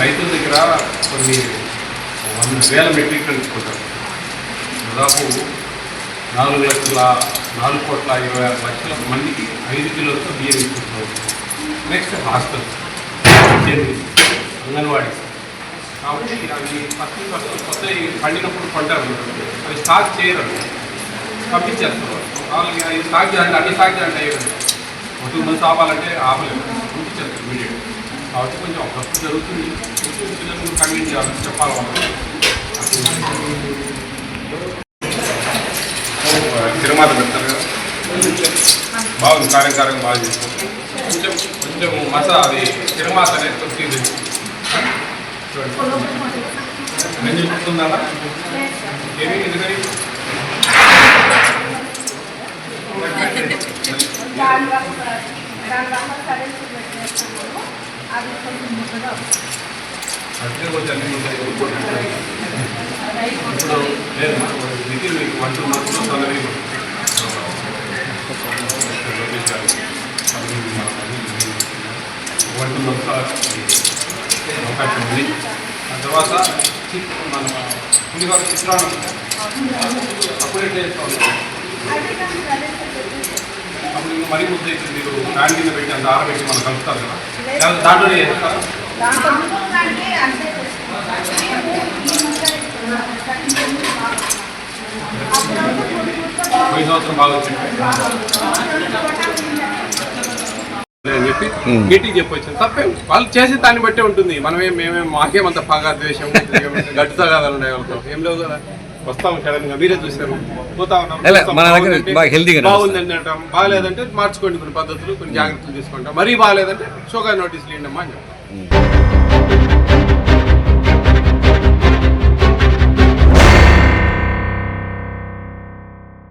రైతుల దగ్గర కొన్ని 100,000 మెట్రిక్ టన్ తీసుకుంటారు. దాదాపు 4,26,26,00,000 మందికి 5 కిలోలతో బియ్యం తీసుకుంటున్నారు. Next hostel, anganwadi. కాబట్టి అవి ఫస్ట్ కొత్త పండినప్పుడు కొంటారు, అవి స్టాక్ చేయరు, పంపించేస్తారు. వాళ్ళకి అవి స్టాక్ చేయాలంటే అన్ని స్టాక్ చేయాలంటే అయ్యండి 2 మంత్స్ ఆపాలంటే ఆపలేదు, పంపించేస్తారు ఇమీడియట్. కాబట్టి కొంచెం తప్పు జరుగుతుంది. పిల్లలు కన్వీన్ చేయాలని చెప్పాలి వాళ్ళు. తిరుమల పెడతారు కదా, బాగుంది, కార్యకారం బాగా చేస్తారు. కొంచెం కొంచెం అది తిరుమల అనేది కొంచెం నేను చెప్తుందా ఏమి ఎందుకని అట్లే కొంచెం అన్ని ఉంటాయి. ఇప్పుడు లేదు మీకు 1-2 మంత్స్లో తొందరగా 1-2 మంత్స్ అవకాశం ఉంది. ఆ తర్వాత మన పులిహోర చిత్రాన్ని అప్పుడే చేసుకోవాలి. అప్పుడు ఇంకా మరీ ముద్ద అవుతుంది. మీరు ఫ్యాన్ కింద పెట్టి అంత ఆరబెట్టి మనం కలుపుతారు కదా, దాంట్లోనే చేస్తారా? 5 సంవత్సరం బాగా వచ్చింది అని చెప్పి గట్టిగా చెప్పొచ్చు. తప్పే, వాళ్ళు చేసే దాన్ని బట్టే ఉంటుంది. మేమేం మాకేమంత బాగా ద్వేషం గట్టు తగాదాలు ఉన్నాయి వాళ్ళతో, ఏం లేవు కదా. వస్తాము సడన్ గా, మీరే చూసారు, పోతా ఉన్నాం, బాగుందండి అంటాం, బాగాలేదంటే మార్చుకోండి కొన్ని పద్ధతులు, కొన్ని జాగ్రత్తలు తీసుకుంటాం. మరీ బాగాలేదంటే షోగా నోటీసులు ఇవ్వండి అమ్మా అని చెప్తాం.